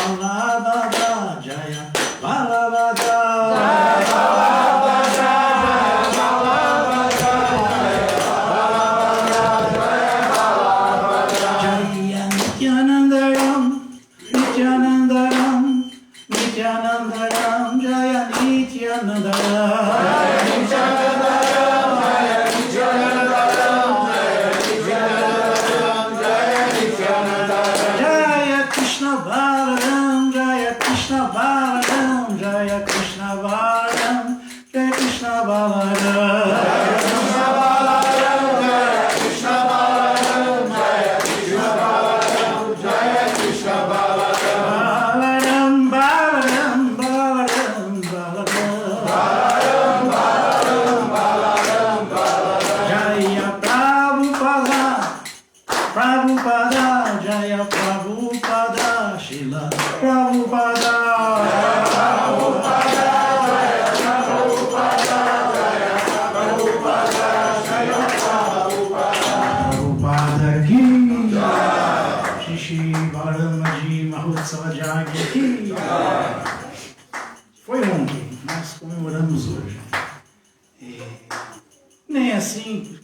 Balabhadra Jaya Balabhadra Jaya Balabhadra Jaya Nityanandaram Nityanandaram Nityanandaram Jaya Nityanandaram Jaya Krishna Balaram, Jaya Krishna Balaram, Jaya Krishna Balaram, Jaya Krishna Balaram, Jaya Krishna Balaram, Balaram, Balaram, Balaram, Balaram, Balaram, Balaram, Jaya Prabhupada, Prabhupada, Jaya Prabhupada, Shila Prabhupada. Foi ontem, nós comemoramos hoje. Nem assim,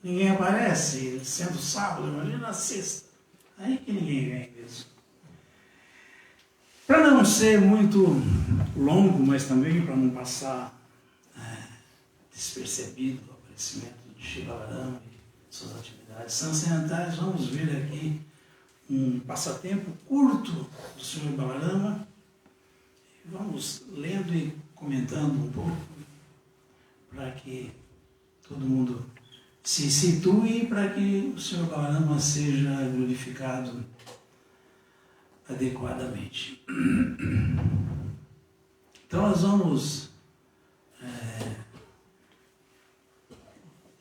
ninguém aparece, sendo sábado, imagina na sexta. Aí que ninguém vem mesmo. Para não ser muito longo, mas também para não passar despercebido o aparecimento de Shri Balaram e suas atividades transcendentais, vamos ver aqui um passatempo curto do Sr. Balarama. Vamos lendo e comentando um pouco para que todo mundo se situe, para que o Sr. Balarama seja glorificado adequadamente. Então nós vamos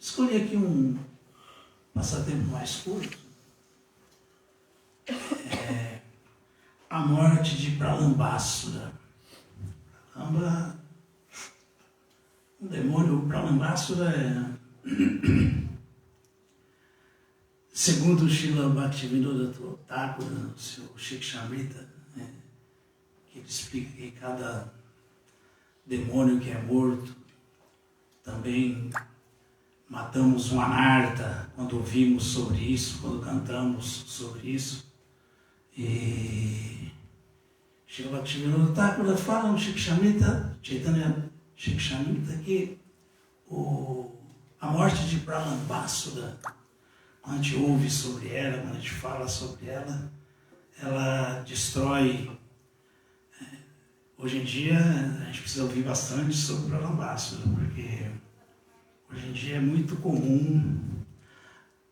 escolher aqui um passatempo mais curto. A morte de Pralambasura. O demônio Pralambasura segundo Srila Bhaktivinoda Thakur, no seu Shikshamrita, que ele explica que cada demônio que é morto, também matamos um anarta quando ouvimos sobre isso, quando cantamos sobre isso. E Srila Bhaktivinoda Thakur fala no Shikshamrita, Chaitanya Shikshamrita, que a morte de Pralambasura, quando a gente ouve sobre ela, quando a gente fala sobre ela, ela destrói. Hoje em dia a gente precisa ouvir bastante sobre Pralambasura, porque hoje em dia é muito comum,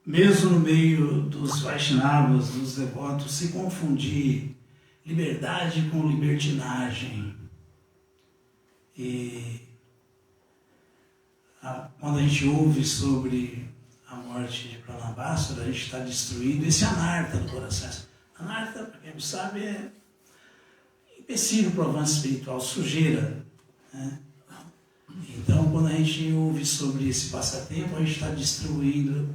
mesmo no meio dos Vaishnavas, dos devotos, se confundir liberdade com libertinagem. E quando a gente ouve sobre a morte de Pralambasura, a gente está destruindo esse anarta do coração. Anarta, para quem não sabe, é empecilho para o avanço espiritual, sujeira, né? Então, quando a gente ouve sobre esse passatempo, a gente está destruindo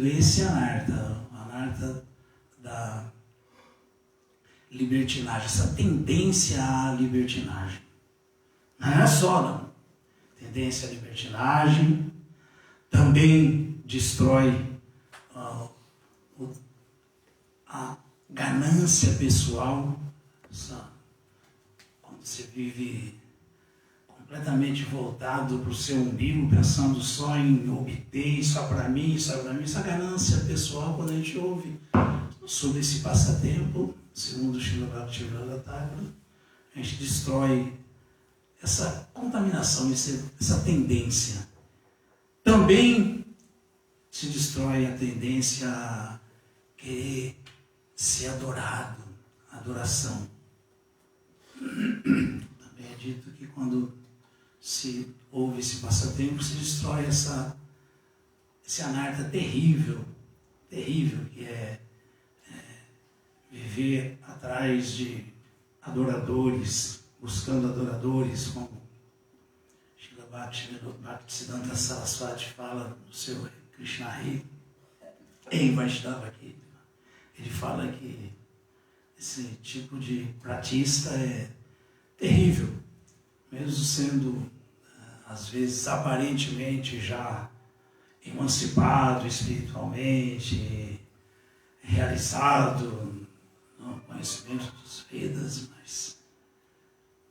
esse anarta, o anarta da libertinagem, essa tendência à libertinagem. Não é só, não. Tendência à libertinagem, também destrói a ganância pessoal. Quando você vive completamente voltado para o seu umbigo, pensando só em obter, só para mim, essa ganância pessoal, quando a gente ouve sobre esse passatempo, segundo Srila Bhaktivinoda Thakur, a gente destrói essa contaminação, essa tendência. Também se destrói a tendência a querer ser adorado, adoração. Também é dito que quando se ouve esse passatempo, se destrói esse anarta terrível, que é viver atrás de adoradores, buscando adoradores, como Srila Bhaktisiddhanta Saraswati fala no seu Krishna Ri, em Vaishnava aqui. Ele fala que esse tipo de pratista é terrível, mesmo sendo, às vezes, aparentemente já emancipado espiritualmente, realizado no conhecimento dos Vedas, mas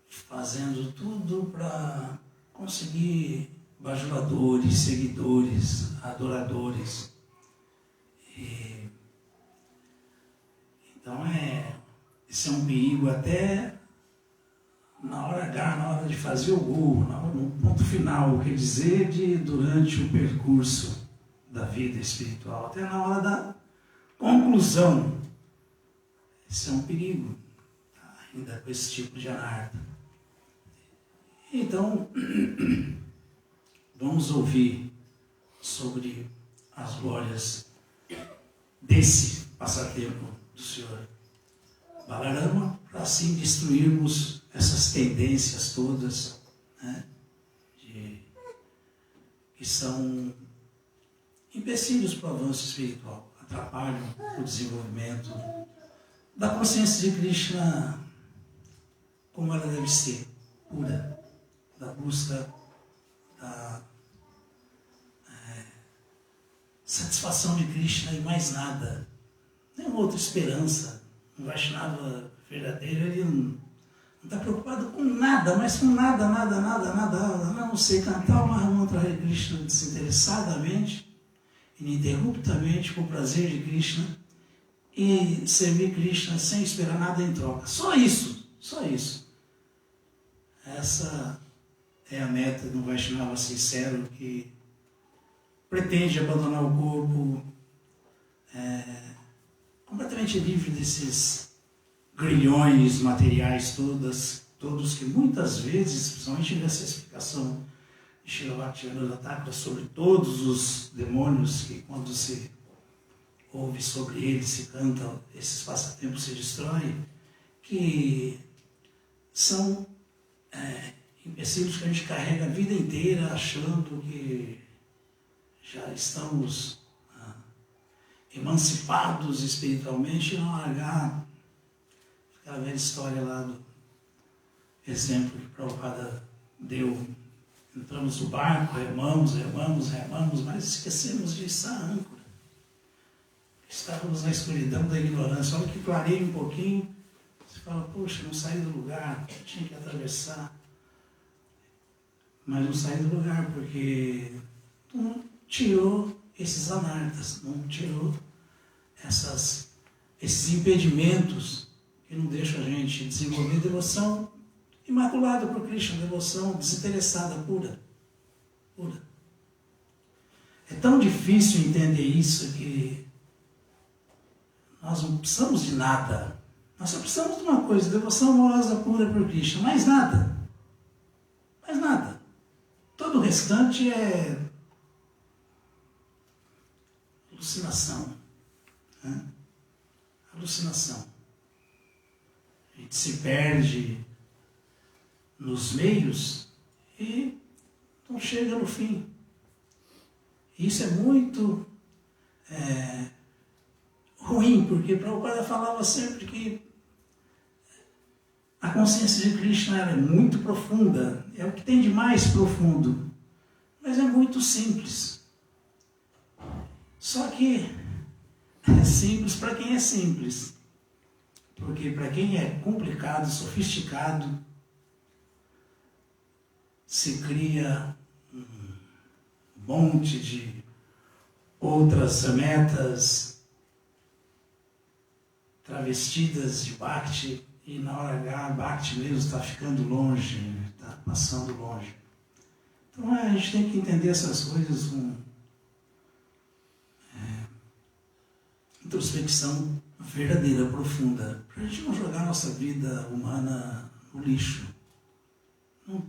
fazendo tudo para conseguir bajuladores, seguidores, adoradores. Então esse é um perigo até na hora H, na hora de fazer o gol, no ponto final, quer dizer, durante o percurso da vida espiritual, até na hora da conclusão. Esse é um perigo, ainda com esse tipo de anarta. Então, vamos ouvir sobre as glórias desse passatempo do Senhor Balarama, para assim destruirmos essas tendências todas, né, que são empecilhos para o avanço espiritual, atrapalham o desenvolvimento da consciência de Krishna como ela deve ser, pura, da busca da satisfação de Krishna e mais nada, nenhuma outra esperança. Um Vaishnava verdadeiro, ele não está preocupado com nada, mas com nada, a não ser cantar o Mahamantra Hare Krishna desinteressadamente, ininterruptamente, com o prazer de Krishna, e servir Krishna sem esperar nada em troca. Só isso, só isso. Essa é a meta do Vaishnava sincero, que pretende abandonar o corpo completamente livre desses grilhões materiais todos que muitas vezes, principalmente nessa explicação de Srila Bhaktivinoda Thakur sobre todos os demônios que, quando se ouve sobre eles, se canta, esses passatempos se destroem, que são empecilhos que a gente carrega a vida inteira achando que já estamos emancipados espiritualmente, e não largar aquela velha história lá do exemplo que Prabhupada deu. Entramos no barco, remamos, mas esquecemos de içar a âncora. Estávamos na escuridão da ignorância. Olha que clareia um pouquinho, você fala, poxa, não saí do lugar, tinha que atravessar. Mas não saí do lugar porque tu não tirou esses anartas, não tirou esses impedimentos que não deixam a gente desenvolver devoção imaculada por Krishna, devoção desinteressada, pura. É tão difícil entender isso que nós não precisamos de nada. Nós só precisamos de uma coisa, devoção amorosa pura por Krishna, mais nada. Mais nada. Todo o restante é alucinação. Né? Alucinação. A gente se perde nos meios e não chega no fim. Isso é muito ruim, porque Prabhupada falava sempre que a consciência de Krishna é muito profunda, é o que tem de mais profundo, mas é muito simples. Só que é simples para quem é simples, porque para quem é complicado, sofisticado, se cria um monte de outras metas travestidas de Bhakti, e na hora H, Bhakti mesmo está ficando longe, está passando longe. Então a gente tem que entender essas coisas com introspecção verdadeira, profunda, para a gente não jogar nossa vida humana no lixo, não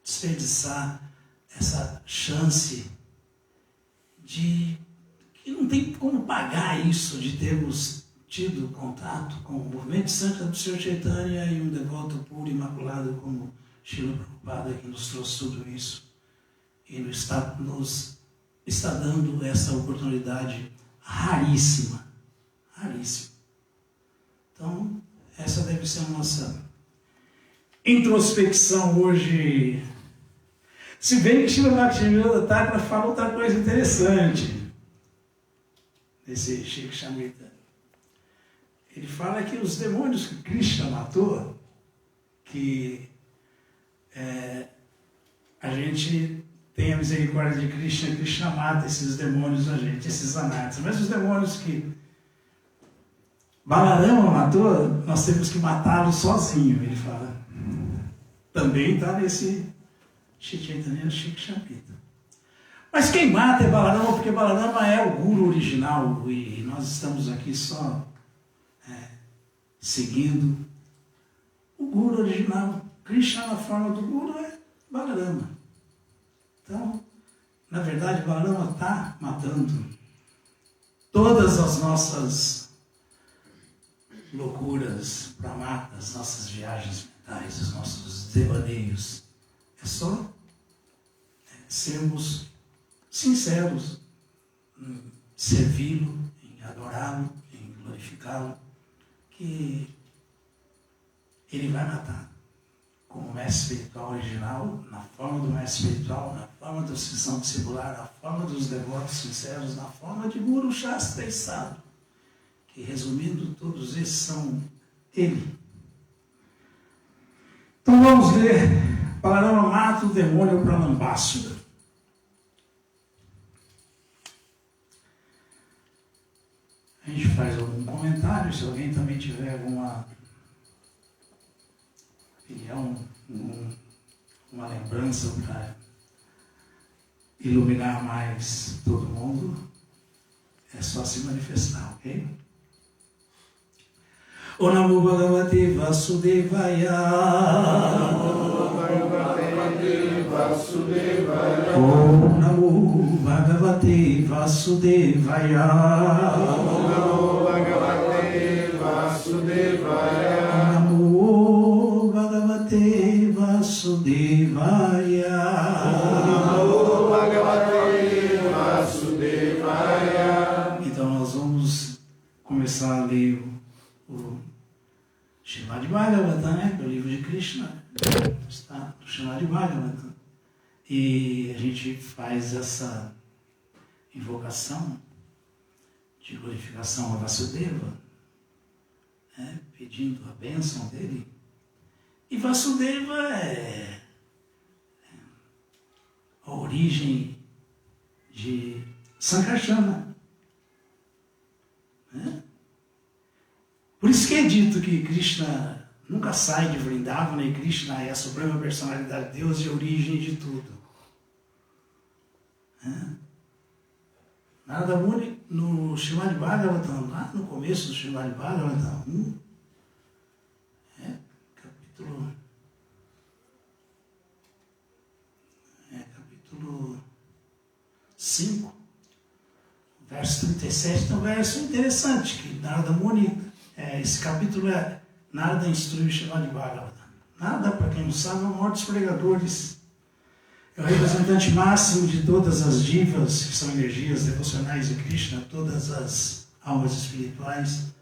desperdiçar essa chance de que não tem como pagar isso, de termos tido contato com o movimento santo do Senhor Chaitanya e um devoto puro e imaculado como Srila Prabhupada, que nos trouxe tudo isso e nos está dando essa oportunidade raríssima. Então, essa deve ser a nossa introspecção hoje. Se bem que Srila Bhaktivinoda Thakura fala outra coisa interessante nesse Shikshamrita. Ele fala que os demônios que Krishna matou, que a gente tem a misericórdia de Krishna, Krishna mata esses demônios da gente, esses anatas. Mas os demônios que Balarama matou, nós temos que matá-los sozinho, ele fala. Também está nesse Chaitanya Shikshamrita. Mas quem mata é Balarama, porque Balarama é o guru original e nós estamos aqui só seguindo o guru original. Krishna na forma do guru é Balarama. Então, na verdade, Balarama está matando todas as nossas loucuras, pramatas, nossas viagens mentais, os nossos devaneios. É só sermos sinceros em servi-lo, em adorá-lo, em glorificá-lo, que ele vai matar. Como mestre espiritual original, na forma do mestre espiritual, na forma da sessão discipular, na forma dos devotos sinceros, na forma de Guru, Shastra e Sadhu, que resumindo, todos esses são ele. Então vamos ler. Balarama mata o demônio Pralambásura. A gente faz algum comentário, se alguém também tiver alguma opinião, uma lembrança para iluminar mais todo mundo, é só se manifestar, ok? O Namo Bhagavate Vasudevaya. Om Namo Bhagavate Vasudevaya. Om Namo Bhagavate Vasudevaya. Om Namo Bhagavate Vasudevaya. Om Namo Bhagavate Vasudevaya. Então nós vamos começar a ler o Srimad Bhagavatam, né? Que é o livro de Krishna. Está no Srimad Bhagavatam. E a gente faz essa invocação de glorificação a Vasudeva, né? Pedindo a bênção dele. E Vasudeva é a origem de Sankarsana, né? Por isso que é dito que Krishna nunca sai de Vrindavana e Krishna é a suprema personalidade de Deus e a origem de tudo. Narada Muni, no Srimad Bhagavatam, lá no começo do Srimad Bhagavatam 1, capítulo 5, verso 37, tem um verso interessante, que Narada Muni, esse capítulo é Narada instrui o Srimad Bhagavatam. Narada, para quem não sabe, é o maior dos pregadores. É o representante máximo de todas as divas, que são energias devocionais de Krishna, todas as almas espirituais,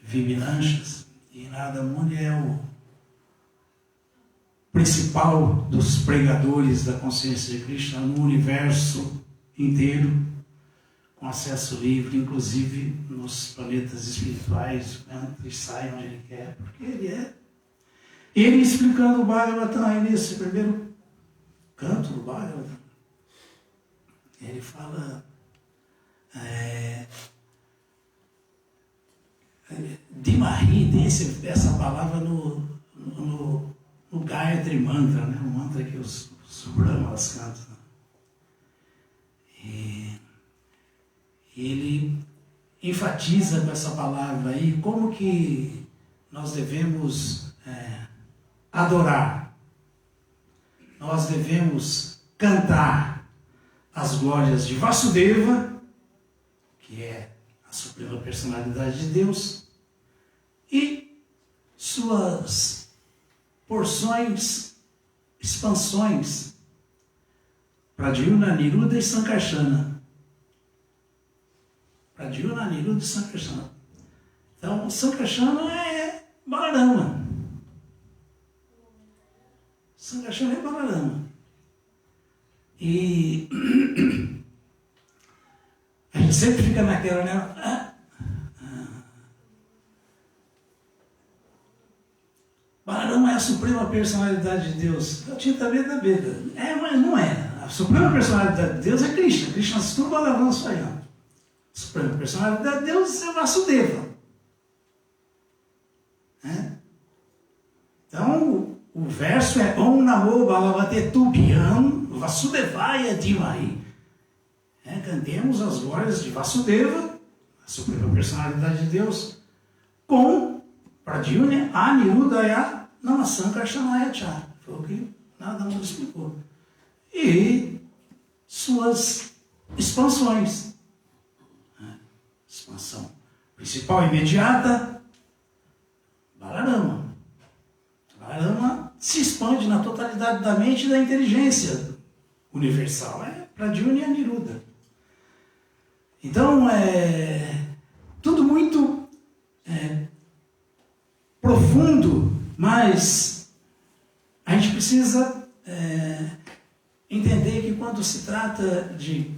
Vibhinanshas. E Narada Muni é o principal dos pregadores da consciência de Krishna no universo inteiro, com acesso livre, inclusive nos planetas espirituais, entra e sai onde ele quer, porque ele é. Ele explicando o Bhagavatam aí nesse primeiro canto do Bhagavatam, ele fala Dimahi, tem essa palavra no Gayatri Mantra, né? O mantra que os Brahmas cantam. E ele enfatiza com essa palavra aí como que nós devemos adorar. Nós devemos cantar as glórias de Vasudeva, que é a suprema personalidade de Deus, e suas porções, expansões, Pradyumna, Niruddha e Sankarsana. Pradyumna, Niruddha e Sankarsana. Então, Sankarsana é Balarama. Sankarsana é Balarama. E a gente sempre fica naquela, né? Balarama é a suprema personalidade de Deus. Eu tinha também da Beda. Mas não é. A suprema personalidade de Deus é Krishna. Krishna Stu Balaram Swayam. A suprema personalidade de Deus é Vasudeva. Então, o verso é Om Namo Bhagavate Tubhyam Vasudevaya Dhimahi. Cantemos as glórias de Vasudeva, a suprema personalidade de Deus, com Pradyumna Anirudaya Namasankarshanaya Cha. Foi o que nada nos explicou. E suas expansões. Expansão principal imediata, Balarama. Balarama se expande na totalidade da mente e da inteligência universal. É Pradyumna e Aniruddha. Então, tudo muito profundo, mas a gente precisa entender que quando se trata de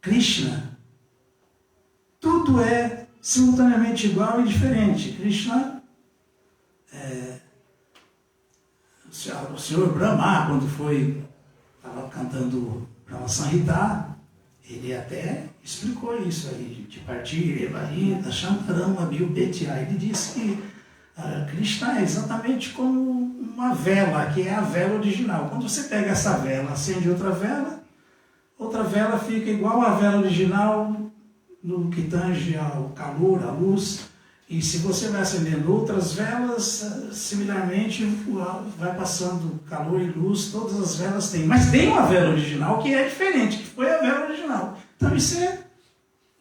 Krishna, tudo é simultaneamente igual e diferente. Krishna, o senhor Brahma, quando estava cantando Brahma Samhita, ele até explicou isso aí, de partir, Evarita, Shankarama, Bilbetia. Ele disse que Krishna é exatamente como uma vela, que é a vela original. Quando você pega essa vela, acende outra vela fica igual à vela original no que tange ao calor, à luz. E se você vai acendendo outras velas, similarmente vai passando calor e luz, todas as velas têm. Mas tem uma vela original que é diferente, que foi a vela original. Então isso é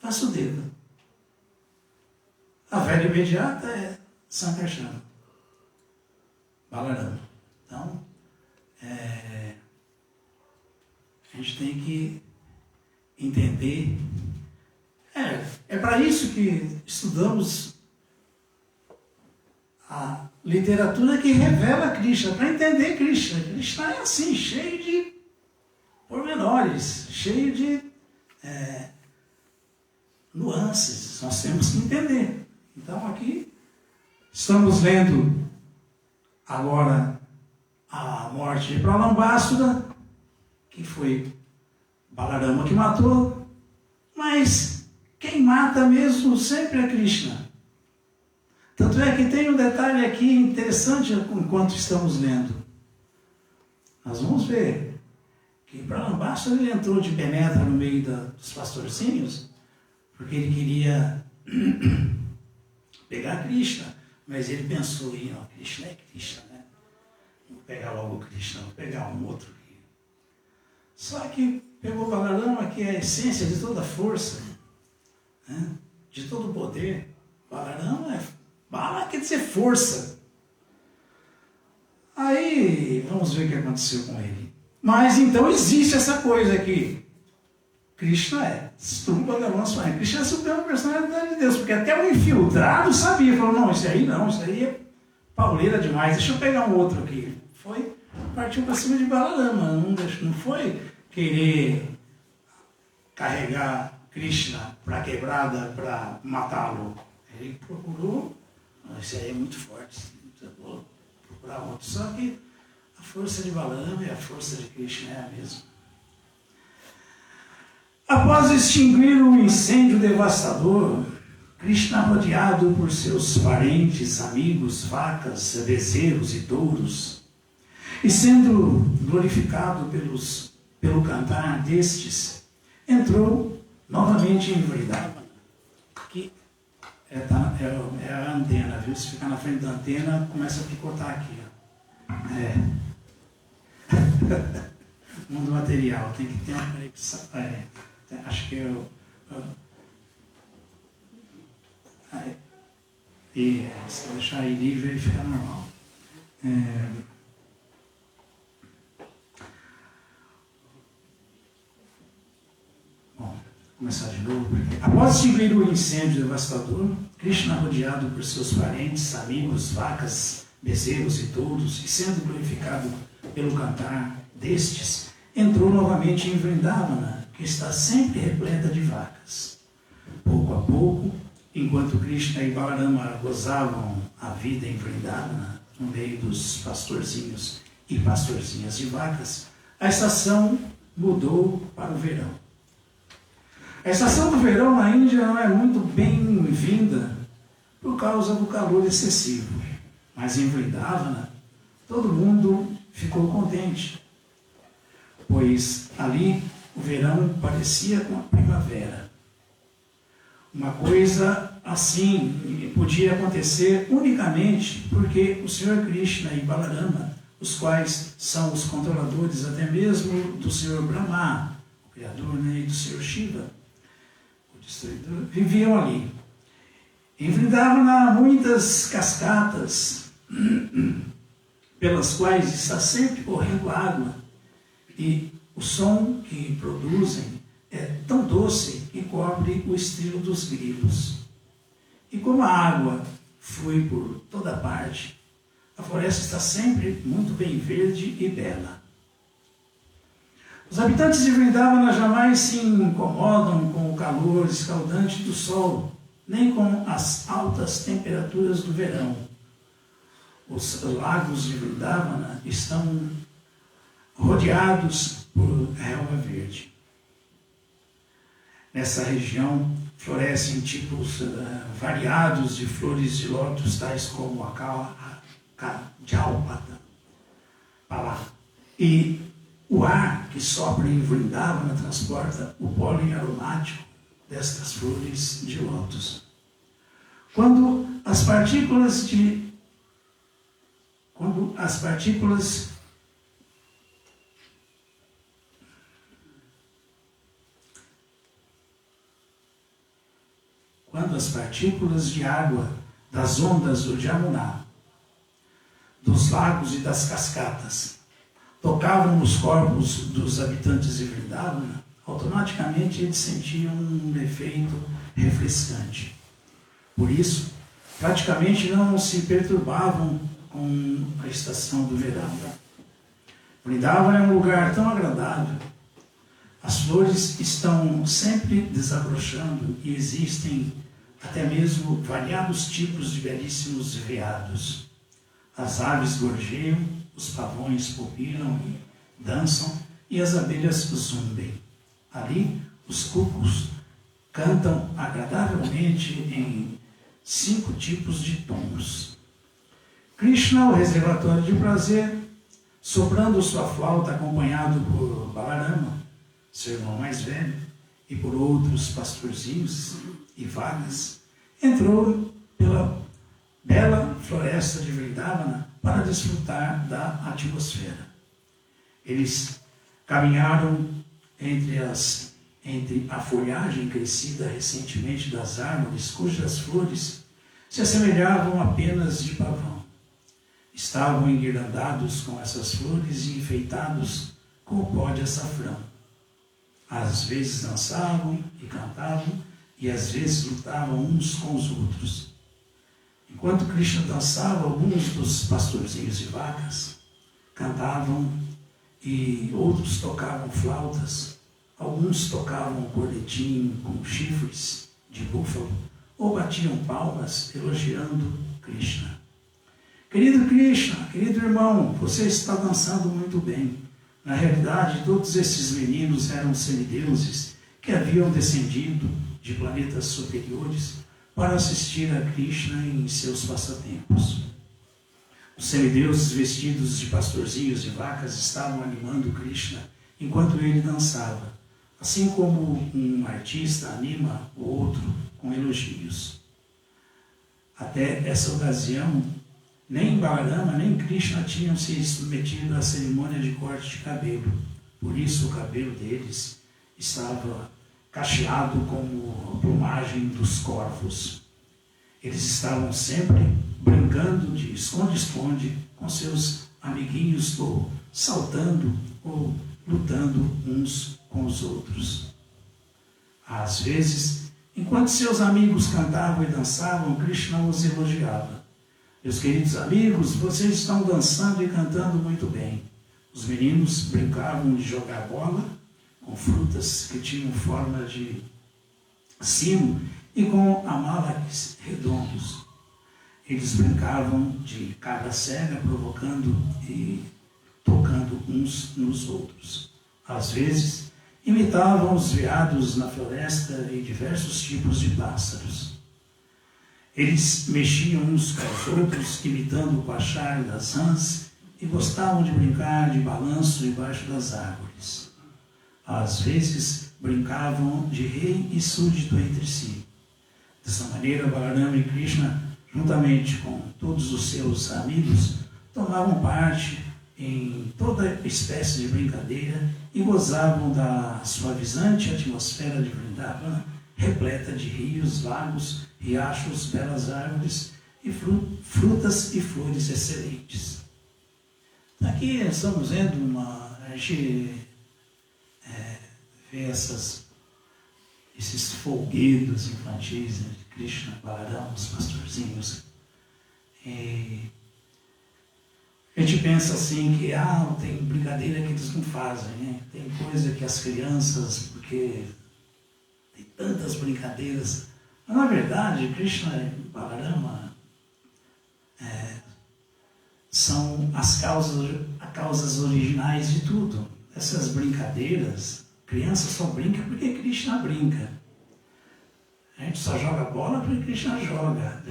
Vasudeva. A vela imediata é Sankarsana, Balarama. Então, a gente tem que entender. É para isso que estudamos a literatura que revela Krishna, para entender Krishna. Krishna é assim, cheio de pormenores, cheio de nuances. Nós temos que entender. Então aqui estamos lendo agora a morte de Pralambasura, que foi Balarama que matou, mas quem mata mesmo sempre é Krishna. Tanto é que tem um detalhe aqui interessante enquanto estamos lendo. Nós vamos ver que Pralambasura ele entrou de penetra no meio dos pastorzinhos, porque ele queria pegar Krishna, mas ele pensou, Krishna é Krishna, né? Vou pegar logo Krishna, vou pegar um outro aqui. Só que pegou Balarama, que é a essência de toda força, né? De todo poder. Balarama Bala quer dizer força. Aí, vamos ver o que aconteceu com ele. Mas então existe essa coisa aqui. Krishna é Krishna é a suprema personalidade de Deus, porque até o infiltrado sabia, falou, não, isso aí é pauleira demais, deixa eu pegar um outro aqui. Partiu para cima de Balarama, não foi querer carregar Krishna para a quebrada, para matá-lo. Ele procurou, esse aí é muito forte, vou procurar outro. Só que a força de Balarama e a força de Krishna é a mesma. Após extinguir o incêndio devastador, Krishna, rodeado por seus parentes, amigos, vacas, bezerros e touros, e sendo glorificado pelo cantar destes, entrou novamente em Vrindavana. Aqui é a antena, viu? Se ficar na frente da antena, começa a picotar aqui. Mundo material, tem que ter uma conexão. Acho que se eu deixar aí livre, ele fica normal. Bom, começar de novo. Após extinguir o incêndio devastador, Krishna, rodeado por seus parentes, amigos, vacas, bezerros e touros, e sendo glorificado pelo cantar destes, entrou novamente em Vrindavana, que está sempre repleta de vacas. Pouco a pouco, enquanto Krishna e Balarama gozavam a vida em Vrindavana, no meio dos pastorzinhos e pastorzinhas de vacas, a estação mudou para o verão. A estação do verão na Índia não é muito bem-vinda por causa do calor excessivo, mas em Vrindavana todo mundo ficou contente, pois ali o verão parecia com a primavera. Uma coisa assim podia acontecer unicamente porque o Senhor Krishna e Balarama, os quais são os controladores até mesmo do Senhor Brahma, o Criador, né, e do Senhor Shiva, o destruidor, viviam ali. Em Vrindavana há muitas cascatas pelas quais está sempre correndo água, e o som que produzem é tão doce que cobre o estrilo dos grilos. E como a água flui por toda parte, a floresta está sempre muito bem verde e bela. Os habitantes de Vrindavana jamais se incomodam com o calor escaldante do sol, nem com as altas temperaturas do verão. Os lagos de Vrindavana estão rodeados por relva verde. Nessa região florescem tipos variados de flores de lótus, tais como a Jalpata, e o ar que sopra em Vrindavana transporta o pólen aromático destas flores de lótus. Quando as partículas de água das ondas do Jamuna, dos lagos e das cascatas, tocavam nos corpos dos habitantes de Vrindavana, automaticamente eles sentiam um efeito refrescante. Por isso, praticamente não se perturbavam com a estação do verão. Vrindavana é um lugar tão agradável. As flores estão sempre desabrochando e existem até mesmo variados tipos de belíssimos veados. As aves gorjeiam, os pavões pupilam e dançam, e as abelhas zumbem. Ali, os cucos cantam agradavelmente em 5 tipos de tons. Krishna, o reservatório de prazer, soprando sua flauta acompanhado por Balarama, seu irmão mais velho, e por outros pastorzinhos e vacas, entrou pela bela floresta de Vrindavana para desfrutar da atmosfera. Eles caminharam entre a folhagem crescida recentemente das árvores, cujas flores se assemelhavam apenas de pavão. Estavam enguirlandados com essas flores e enfeitados com o pó de açafrão. Às vezes dançavam e cantavam, e às vezes lutavam uns com os outros. Enquanto Krishna dançava, alguns dos pastorzinhos de vacas cantavam e outros tocavam flautas, alguns tocavam cornetim com chifres de búfalo ou batiam palmas elogiando Krishna. Querido Krishna, querido irmão, você está dançando muito bem. Na realidade, todos esses meninos eram semideuses que haviam descendido de planetas superiores para assistir a Krishna em seus passatempos. Os semideuses vestidos de pastorzinhos de vacas estavam animando Krishna enquanto ele dançava, assim como um artista anima o outro com elogios. Até essa ocasião, nem Balarama nem Krishna tinham se submetido à cerimônia de corte de cabelo. Por isso o cabelo deles estava cacheado como a plumagem dos corvos. Eles estavam sempre brincando de esconde-esconde com seus amiguinhos, ou saltando ou lutando uns com os outros. Às vezes, enquanto seus amigos cantavam e dançavam, Krishna os elogiava. Meus queridos amigos, vocês estão dançando e cantando muito bem. Os meninos brincavam de jogar bola com frutas que tinham forma de sino e com amaleques redondos. Eles brincavam de cabra cega, provocando e tocando uns nos outros. Às vezes, imitavam os veados na floresta e diversos tipos de pássaros. Eles mexiam uns com os outros, imitando o coachar das rãs, e gostavam de brincar de balanço debaixo das árvores. Às vezes, brincavam de rei e súdito entre si. Dessa maneira, Balarama e Krishna, juntamente com todos os seus amigos, tomavam parte em toda espécie de brincadeira e gozavam da suavizante atmosfera de Vrindavana, repleta de rios, lagos, riachos, belas árvores e frutas e flores excelentes. Aqui estamos vendo a gente vê esses folguedos infantis, né, de Krishna, Balarama, os pastorzinhos. E a gente pensa assim que tem brincadeira que eles não fazem, né? Tem coisa que as crianças, porque tem tantas brincadeiras. Mas, na verdade, Krishna e Balarama são as causas originais de tudo. Essas brincadeiras, criança só brinca porque Krishna brinca. A gente só joga bola porque Krishna joga.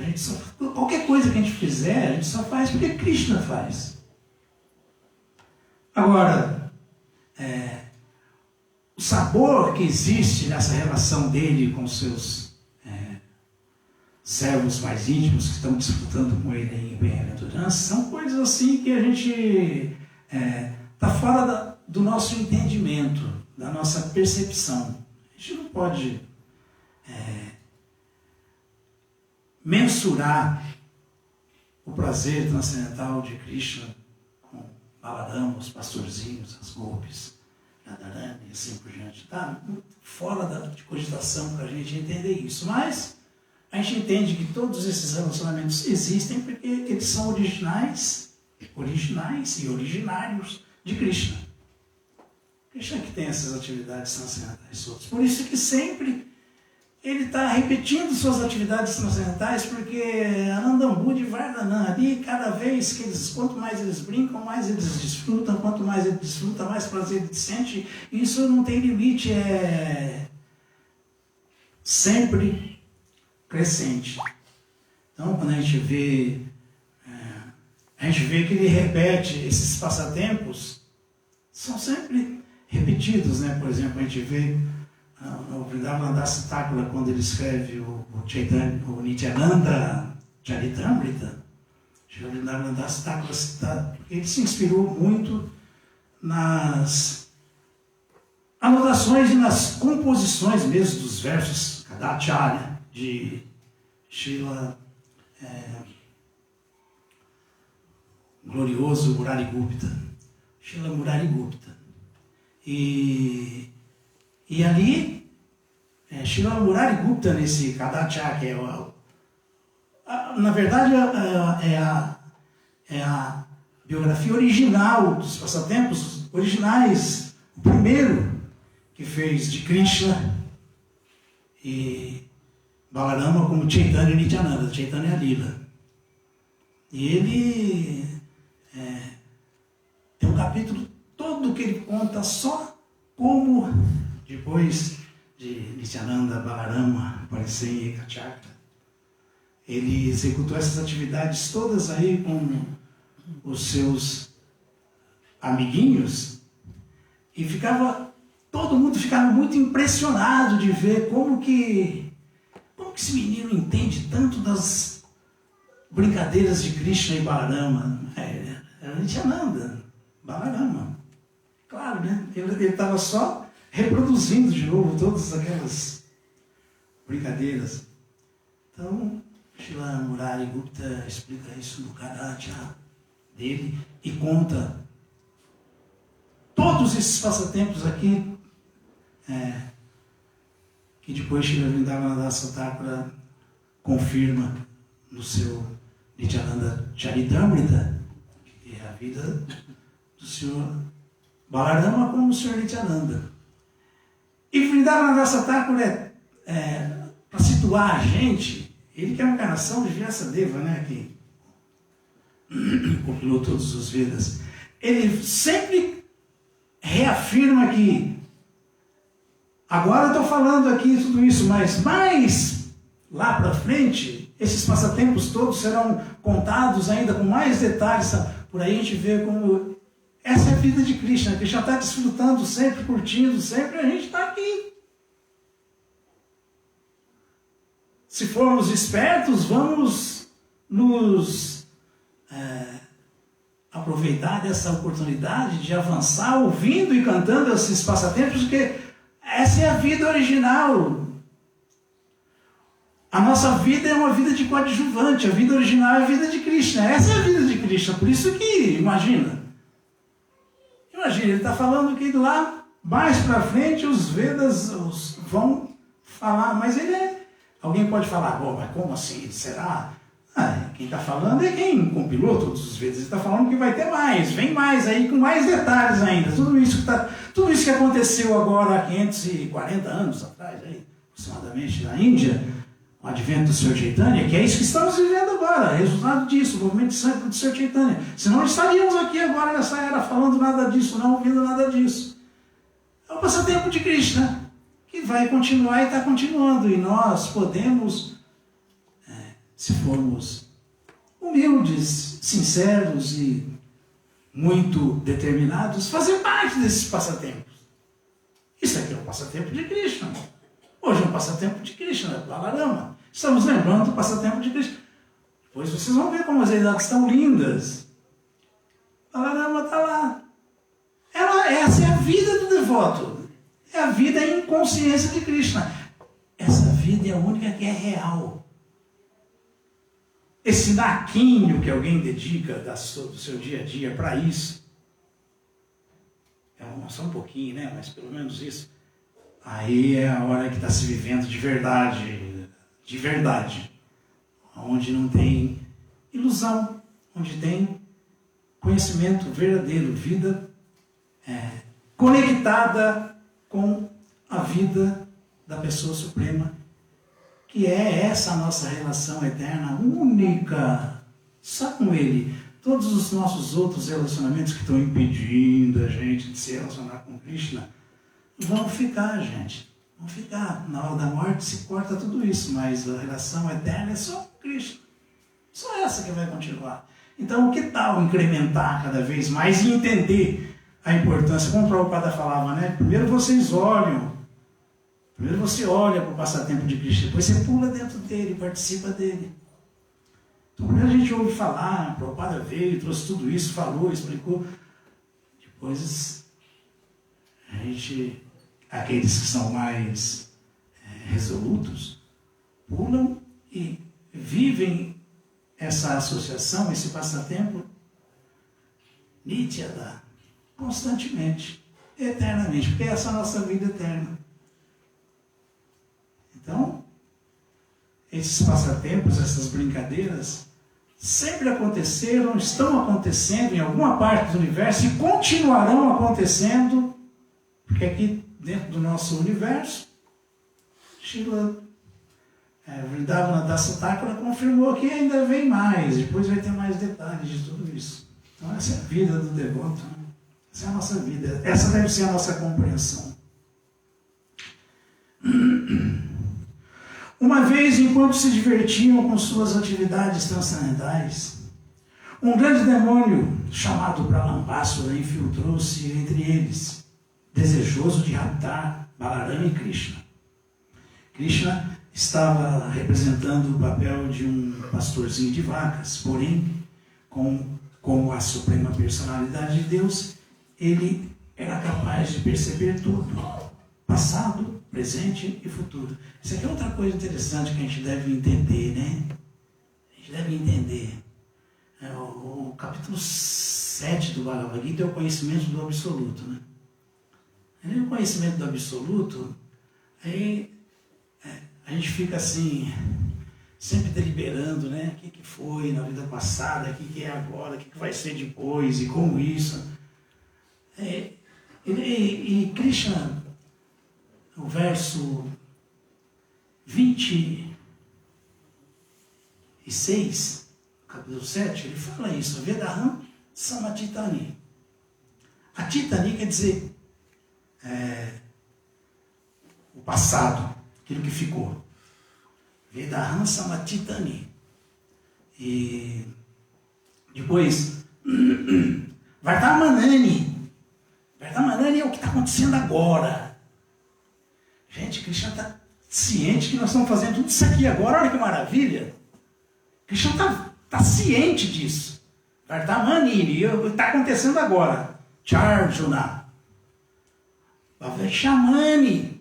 Qualquer coisa que a gente fizer, a gente só faz porque Krishna faz. Agora, o sabor que existe nessa relação dele com seus servos mais íntimos que estão disputando com ele em bem-aventurança, são coisas assim que a gente está fora do nosso entendimento, da nossa percepção. A gente não pode mensurar o prazer transcendental de Krishna com Balarama, os pastorzinhos, as golpes, Radharani e assim por diante. Está fora de cogitação para a gente entender isso. Mas a gente entende que todos esses relacionamentos existem porque eles são originais e originários de Krishna. Krishna que tem essas atividades transcendentais todas. Por isso que sempre ele está repetindo suas atividades transcendentais, porque Anandambudhi Vardhanan, ali, cada vez que quanto mais eles brincam, mais eles desfrutam, quanto mais ele desfruta, mais prazer ele sente. Isso não tem limite, é sempre crescente. Então, quando a gente vê que ele repete esses passatempos, são sempre repetidos, né? Por exemplo, a gente vê no Vrindavana Das Thakura, quando ele escreve o Nityananda Charitamrita, o Vrindavana Das Thakura, ele se inspirou muito nas anotações e nas composições mesmo dos versos Kadacharya de Srila glorioso Murari Gupta, Srila Murari Gupta. E ali, Srila Murari Gupta, nesse Kadacharya, que na verdade é a biografia original dos passatempos originais, o primeiro que fez de Krishna e Balarama como Chaitanya Nityananda, Chaitanya Lila. E ele tem um capítulo todo que ele conta só como, depois de Nityananda Balarama aparecer em Ekachakra, ele executou essas atividades todas aí com os seus amiguinhos e todo mundo ficava muito impressionado de ver como que esse menino entende tanto das brincadeiras de Krishna e Balarama. Era Nityananda Balarama. Claro, né? Ele estava só reproduzindo de novo todas aquelas brincadeiras. Então, Srila Murari Gupta explica isso no Kadacharya dele e conta todos esses passatempos aqui que depois Srila Vrindavanadasa Thakura confirma no seu Nityananda Charitamrita, que é a vida do Senhor Balarama como o Senhor Nityananda. E Vrindavanadasa Thakura, para situar a gente, ele que é uma encarnação de Vyasadeva, né, que compilou todos os Vedas, ele sempre reafirma que agora eu estou falando aqui tudo isso, mas mais lá para frente, esses passatempos todos serão contados ainda com mais detalhes. Por aí a gente vê como essa é a vida de Krishna. Krishna está desfrutando sempre, curtindo sempre, e a gente está aqui. Se formos espertos, vamos nos aproveitar dessa oportunidade de avançar ouvindo e cantando esses passatempos, porque essa é a vida original. A nossa vida é uma vida de coadjuvante, a vida original é a vida de Krishna. Essa é a vida de Krishna, por isso que, imagina, ele está falando que lá, mais para frente, os Vedas vão falar, mas alguém pode falar, bom, mas como assim, será? Quem está falando é quem compilou todos os Vedas. Ele está falando que vai ter mais, vem mais aí, com mais detalhes ainda. Tudo isso que aconteceu agora há 540 anos atrás, aí, aproximadamente, na Índia, com o advento do Sr. Chaitanya, que é isso que estamos vivendo agora, resultado disso, o movimento do Sr. Chaitanya. Senão não estaríamos aqui agora nessa era falando nada disso, não ouvindo nada disso. É o passatempo de Krishna, que vai continuar e está continuando. E nós podemos, se formos humildes, sinceros e muito determinados, fazer parte desses passatempos. Isso aqui é um passatempo de Krishna. Hoje é um passatempo de Krishna, Balarama. Estamos lembrando do passatempo de Krishna. Depois vocês vão ver como as idades estão lindas. Balarama está lá. Essa é a vida do devoto. É a vida em consciência de Krishna. Essa vida é a única que é real. Esse naquinho que alguém dedica do seu dia a dia para isso, só um pouquinho, né? Mas pelo menos isso, aí é a hora que está se vivendo de verdade, onde não tem ilusão, onde tem conhecimento verdadeiro, vida conectada com a vida da pessoa suprema, que é essa nossa relação eterna, única, só com Ele. Todos os nossos outros relacionamentos que estão impedindo a gente de se relacionar com Krishna, vão ficar, gente. Vão ficar. Na hora da morte se corta tudo isso, mas a relação eterna é só com Krishna. Só essa que vai continuar. Então, que tal incrementar cada vez mais e entender a importância? Como o Prabhupada falava, né? Primeiro vocês olham. Primeiro você olha para o passatempo de Krishna, depois você pula dentro dele, participa dele. Então, primeiro a gente ouve falar, o Prabhupada veio, trouxe tudo isso, falou, explicou. Depois aqueles que são mais resolutos, pulam e vivem essa associação, esse passatempo, Nityada, constantemente, eternamente, porque essa é a nossa vida eterna. Então, esses passatempos, essas brincadeiras, sempre aconteceram, estão acontecendo em alguma parte do universo e continuarão acontecendo, porque aqui dentro do nosso universo, Srila Vrindavanadasa Thakura confirmou que ainda vem mais, depois vai ter mais detalhes de tudo isso. Então essa é a vida do devoto, né? Essa é a nossa vida, essa deve ser a nossa compreensão. Uma vez, enquanto se divertiam com suas atividades transcendentais, um grande demônio chamado Pralambasura infiltrou-se entre eles, desejoso de raptar Balarama e Krishna. Krishna estava representando o papel de um pastorzinho de vacas, porém, como a suprema personalidade de Deus, ele era capaz de perceber tudo, passado, presente e futuro. Isso aqui é outra coisa interessante que a gente deve entender, né? A gente deve entender. O capítulo 7 do Bhagavad Gita é o conhecimento do absoluto, né? O conhecimento do absoluto, aí a gente fica assim, sempre deliberando, né? O que foi na vida passada, o que é agora, o que vai ser depois e como isso. E Krishna, no verso 26, capítulo 7, ele fala isso, Vedaham Samatitani. Atitani quer dizer o passado, aquilo que ficou. Vedaham Samatitani. E depois, Vardhamanani. Vardhamanani é o que está acontecendo agora. Gente, Krishna está ciente que nós estamos fazendo tudo isso aqui agora. Olha que maravilha. Krishna está ciente disso. Vardhamanani, está acontecendo agora. Charjuna. Vaveshamani.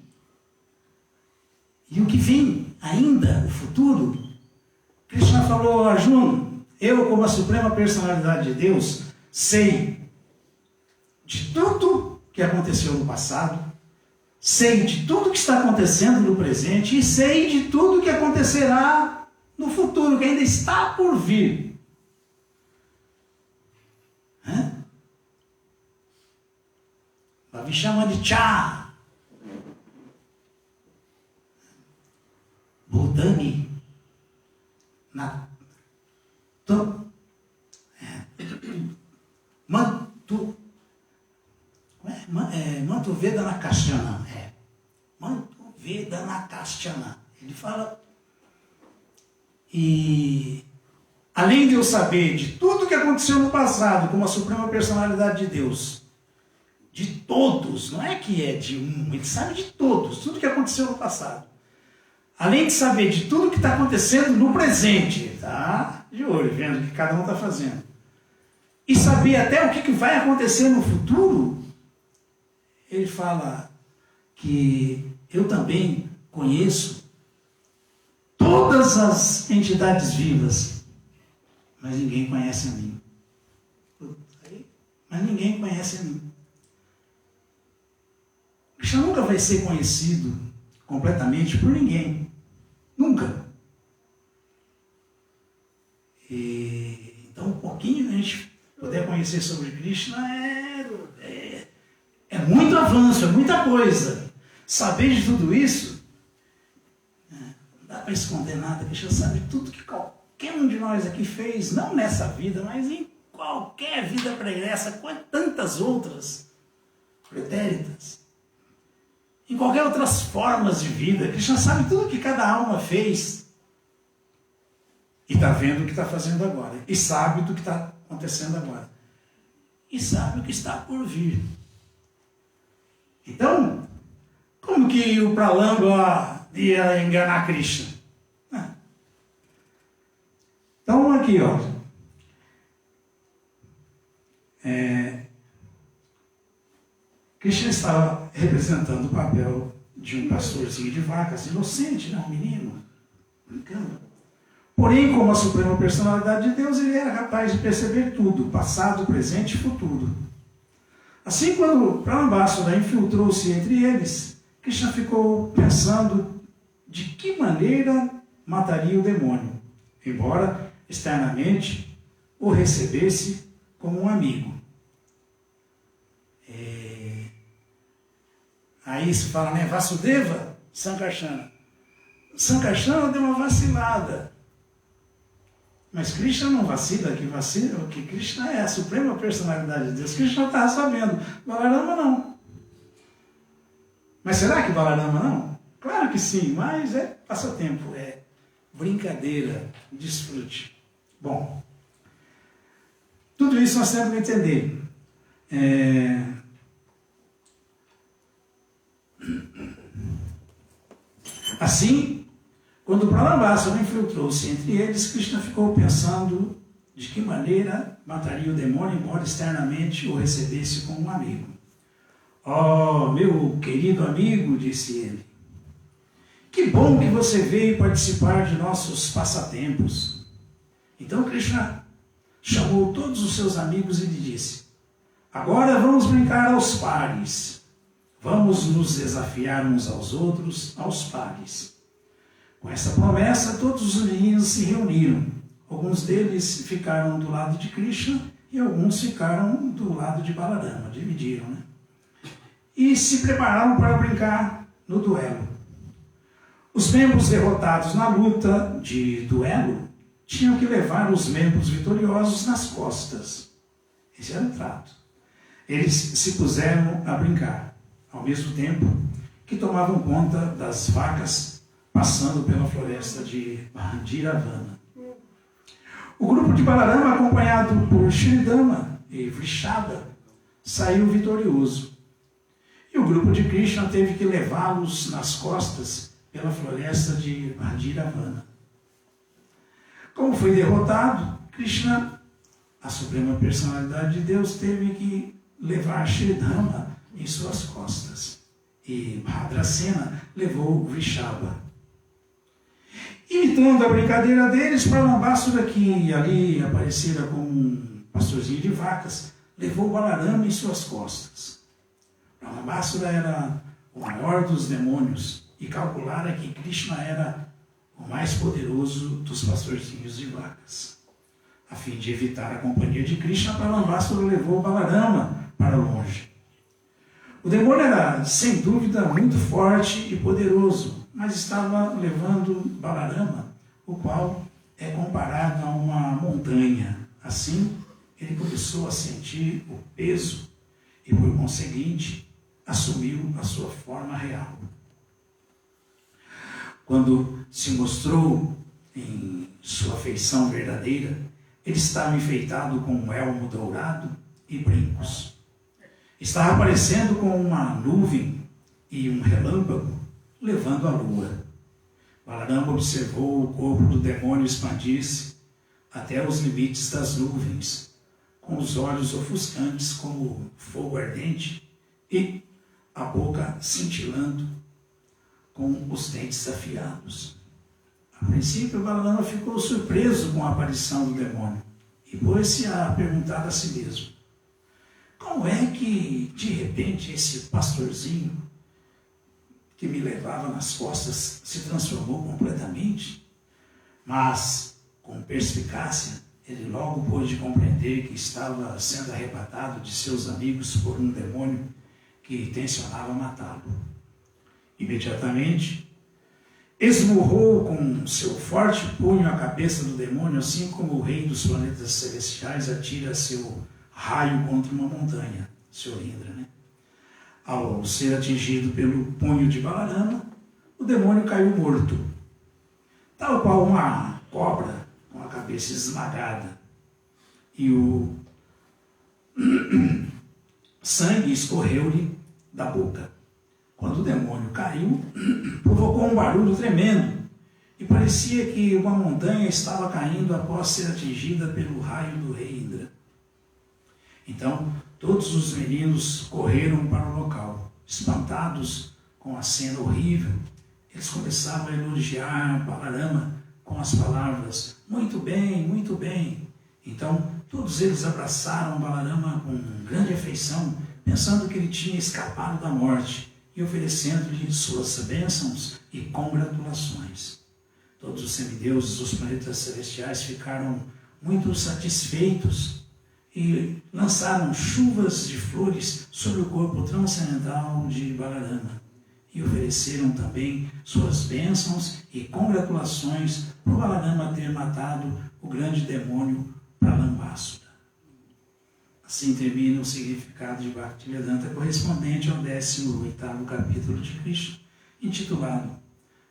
E o que vem ainda, o futuro, Krishna falou, Arjuna, eu como a suprema personalidade de Deus, sei de tudo que aconteceu no passado, sei de tudo que está acontecendo no presente e sei de tudo que acontecerá no futuro, que ainda está por vir. Vaveshamani. Bodhani Manto Vedanakashyana. Manto Vedanakashyana. Ele fala, e além de eu saber de tudo que aconteceu no passado, como a suprema personalidade de Deus, de todos, não é que é de um, ele sabe de todos, tudo que aconteceu no passado. Além de saber de tudo que está acontecendo no presente, tá? De olho, vendo o que cada um está fazendo. E saber até o que vai acontecer no futuro, ele fala que eu também conheço todas as entidades vivas, mas ninguém conhece a mim. Mas ninguém conhece a mim. Krishna nunca vai ser conhecido completamente por ninguém. Nunca. Então, um pouquinho a gente poder conhecer sobre Krishna é muito avanço, é muita coisa. Saber de tudo isso, não dá para esconder nada. Krishna sabe tudo que qualquer um de nós aqui fez, não nessa vida, mas em qualquer vida pregressa, com tantas outras pretéritas. Em qualquer outras formas de vida, Krishna sabe tudo que cada alma fez. E está vendo o que está fazendo agora. E sabe do que está acontecendo agora. E sabe o que está por vir. Então, como que o Pralamba ia enganar Krishna? Então, aqui, ó. Krishna estava representando o papel de um pastorzinho de vacas, inocente, né? Um menino, brincando. Porém, como a suprema personalidade de Deus, ele era capaz de perceber tudo, passado, presente e futuro. Assim, quando Pralambasura infiltrou-se entre eles, Krishna ficou pensando de que maneira mataria o demônio, embora externamente o recebesse como um amigo. Aí se fala, né? Vasudeva, Sankarsana. Sankarsana deu uma vacilada. Mas Krishna não vacila, que Krishna é a suprema personalidade de Deus. Krishna estava sabendo. Balarama não. Mas será que Balarama não? Claro que sim, mas é passatempo, é brincadeira, desfrute. Bom, tudo isso nós temos que entender. Assim, quando Pralambasura infiltrou-se entre eles, Krishna ficou pensando de que maneira mataria o demônio, embora externamente o recebesse como um amigo. Oh, meu querido amigo, disse ele, que bom que você veio participar de nossos passatempos. Então Krishna chamou todos os seus amigos e lhe disse, agora vamos brincar aos pares. Vamos nos desafiar uns aos outros, aos pares. Com essa promessa, todos os meninos se reuniram. Alguns deles ficaram do lado de Krishna e alguns ficaram do lado de Balarama, dividiram, né? E se prepararam para brincar no duelo. Os membros derrotados na luta de duelo tinham que levar os membros vitoriosos nas costas. Esse era o trato. Eles se puseram a brincar, ao mesmo tempo que tomavam conta das vacas passando pela floresta de Mandiravana. O grupo de Balarama, acompanhado por Shridama e Vrishaba, saiu vitorioso. E o grupo de Krishna teve que levá-los nas costas pela floresta de Mandiravana. Como foi derrotado, Krishna, a suprema personalidade de Deus, teve que levar Shridama em suas costas. E Bhadrasena levou Vrishaba. Imitando a brincadeira deles, Pralambasura, que ali aparecera como um pastorzinho de vacas, levou Balarama em suas costas. Pralambasura era o maior dos demônios e calculara que Krishna era o mais poderoso dos pastorzinhos de vacas. A fim de evitar a companhia de Krishna, Pralambasura levou Balarama para longe. O demônio era, sem dúvida, muito forte e poderoso, mas estava levando Balarama, o qual é comparado a uma montanha. Assim, ele começou a sentir o peso e, por conseguinte, assumiu a sua forma real. Quando se mostrou em sua feição verdadeira, ele estava enfeitado com um elmo dourado e brincos. Estava aparecendo com uma nuvem e um relâmpago, levando a lua. Balarama observou o corpo do demônio expandir-se até os limites das nuvens, com os olhos ofuscantes como fogo ardente e a boca cintilando com os dentes afiados. A princípio, Balarama ficou surpreso com a aparição do demônio e pôs-se a perguntar a si mesmo: como é que, de repente, esse pastorzinho que me levava nas costas se transformou completamente? Mas, com perspicácia, ele logo pôde compreender que estava sendo arrebatado de seus amigos por um demônio que tencionava matá-lo. Imediatamente, esmurrou com seu forte punho a cabeça do demônio, assim como o rei dos planetas celestiais atira seu raio contra uma montanha, Sr. Indra, né? Ao ser atingido pelo punho de Balarama, o demônio caiu morto, tal qual uma cobra com a cabeça esmagada, e o sangue escorreu-lhe da boca. Quando o demônio caiu, provocou um barulho tremendo, e parecia que uma montanha estava caindo após ser atingida pelo raio do rei Indra. Então, todos os meninos correram para o local, espantados com a cena horrível. Eles começavam a elogiar Balarama com as palavras: muito bem, muito bem. Então, todos eles abraçaram Balarama com grande afeição, pensando que ele tinha escapado da morte e oferecendo-lhe suas bênçãos e congratulações. Todos os semideuses dos planetas celestiais ficaram muito satisfeitos e lançaram chuvas de flores sobre o corpo transcendental de Balarama e ofereceram também suas bênçãos e congratulações por Balarama ter matado o grande demônio Pralambasura. Assim termina o significado de Bhaktivedanta correspondente ao 18º capítulo de Krishna, intitulado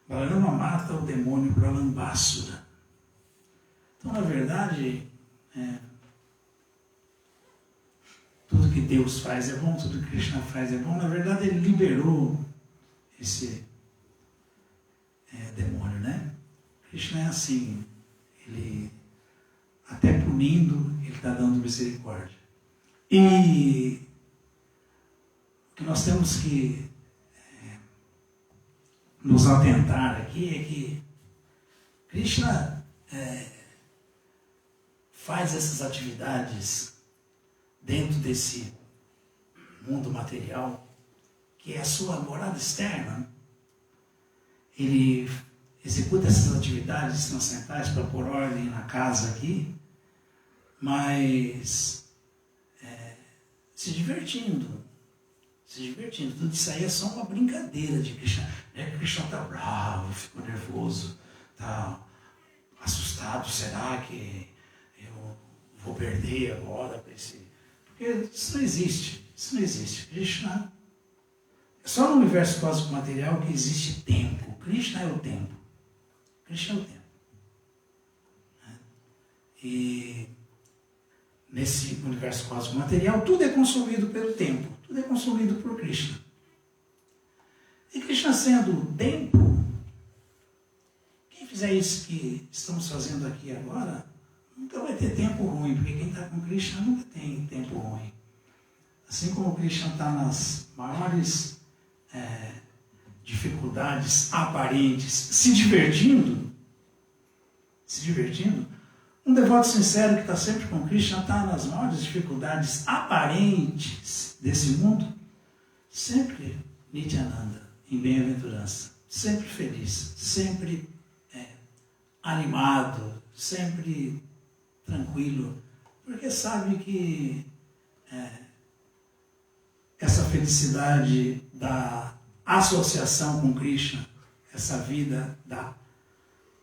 Balarama mata o demônio Pralambasura. Então, na verdade, tudo que Deus faz é bom, tudo que Krishna faz é bom. Na verdade, ele liberou esse demônio, né? Krishna é assim, ele, até punindo, ele está dando misericórdia. E o que nós temos que nos atentar aqui é que Krishna faz essas atividades dentro desse mundo material, que é a sua morada externa. Ele executa essas atividades transcendentais para pôr ordem na casa aqui, mas se divertindo. Tudo isso aí é só uma brincadeira de Krishna. Não é que o Krishna está bravo, ficou nervoso, está assustado, será que eu vou perder agora para esse... Porque isso não existe. Krishna... É só no universo cósmico material que existe tempo. Krishna é o tempo. E nesse universo cósmico material, tudo é consumido pelo tempo. Tudo é consumido por Krishna. E Krishna sendo o tempo, quem fizer isso que estamos fazendo aqui agora, nunca vai ter tempo ruim, porque quem está com Krishna nunca tem tempo ruim. Assim como Krishna está nas maiores dificuldades aparentes, se divertindo, um devoto sincero que está sempre com Krishna está nas maiores dificuldades aparentes desse mundo, sempre Nityananda, em bem-aventurança, sempre feliz, sempre animado, sempre tranquilo, porque sabe que essa felicidade da associação com Krishna, essa vida da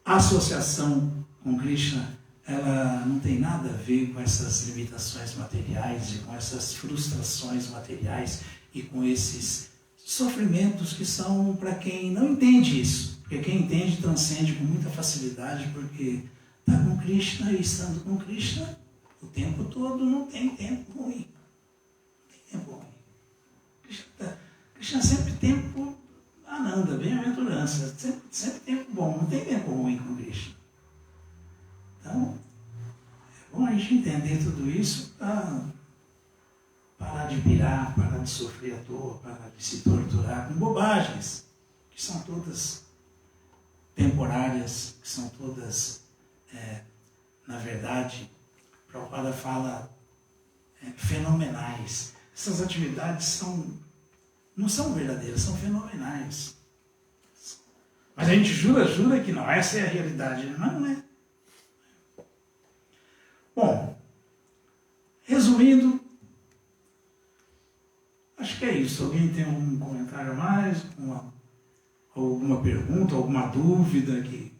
associação com Krishna, ela não tem nada a ver com essas limitações materiais e com essas frustrações materiais e com esses sofrimentos que são para quem não entende isso. Porque quem entende transcende com muita facilidade, porque está com Krishna e estando com Krishna o tempo todo, não tem tempo ruim. Krishna sempre tempo Ananda, bem-aventurança, sempre tempo bom, não tem tempo ruim com Krishna. Então, é bom a gente entender tudo isso para parar de pirar, parar de sofrer à toa, parar de se torturar com bobagens, que são todas temporárias, que são todas, na verdade, Prabhupada fala, fenomenais. Essas atividades não são verdadeiras, são fenomenais. Mas a gente jura que não, essa é a realidade. Não é. Bom, resumindo, acho que é isso. Alguém tem algum comentário a mais? Alguma pergunta, alguma dúvida que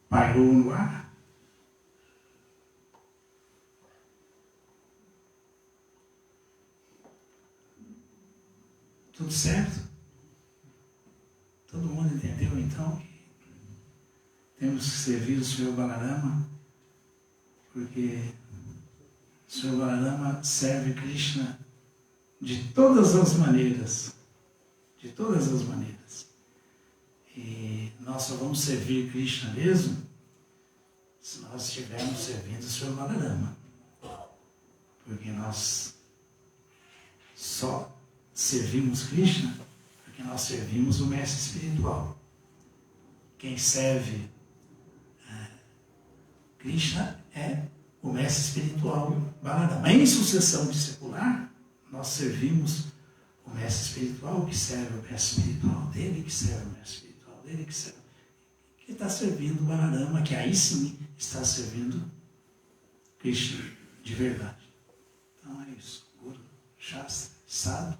pairou no ar? Tudo certo? Todo mundo entendeu então que temos que servir o Sr. Balarama, porque o Sr. Balarama serve Krishna de todas as maneiras. De todas as maneiras. E nós só vamos servir Krishna mesmo se nós estivermos servindo o Sr. Balarama. Porque nós só servimos Krishna porque nós servimos o mestre espiritual. Quem serve Krishna é o mestre espiritual Balarama. Em sucessão discipular, nós servimos o mestre espiritual que serve o mestre espiritual dele, que serve o mestre espiritual dele, que está servindo o Balarama, que aí sim está servindo Krishna de verdade. Então é isso. Guru, Shastra, Sadhu,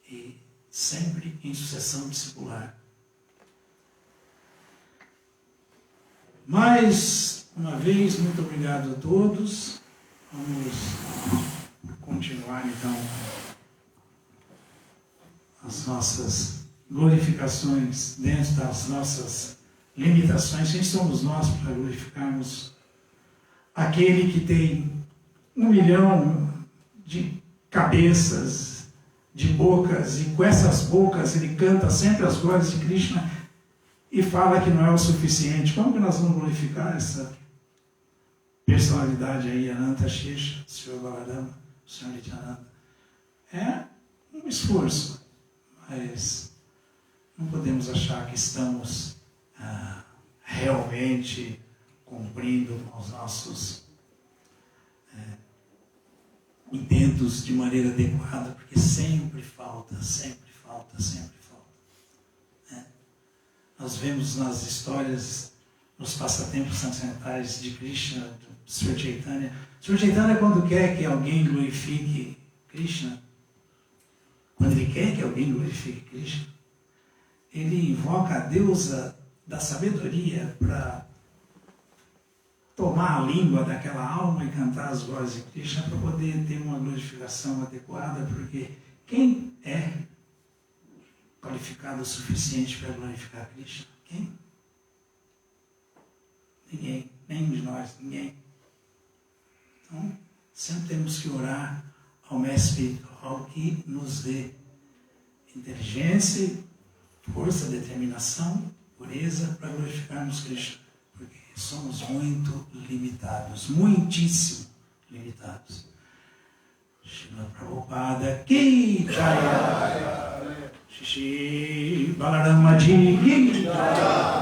e sempre em sucessão discipular. Mais uma vez, muito obrigado a todos. Vamos continuar então as nossas glorificações dentro das nossas limitações. Quem somos nós para glorificarmos aquele que tem 1 milhão de cabeças, de bocas, e com essas bocas ele canta sempre as glórias de Krishna e fala que não é o suficiente? Como que nós vamos glorificar essa personalidade aí, Ananta Shesha, o Sr. Balarama, o Sr. Nityananda? É um esforço, mas não podemos achar que estamos realmente cumprindo os nossos intentos de maneira adequada, porque sempre falta. nós vemos nas histórias, nos passatempos transcendentais de Krishna, do Sr. Chaitanya. Sr. Chaitanya, quando quer que alguém glorifique Krishna, quando ele quer que alguém glorifique Krishna, ele invoca a deusa da sabedoria para tomar a língua daquela alma e cantar as glórias de Krishna para poder ter uma glorificação adequada, porque quem é qualificado o suficiente para glorificar Krishna? Quem? Ninguém, nenhum de nós, ninguém. Então, sempre temos que orar ao Mestre Espiritual que nos dê inteligência, força, determinação, pureza para glorificarmos Krishna, porque somos muito limitados, muitíssimo limitados. Srila Prabhupada Ki Jaya, Shri Balarama Ji Ki Jaya.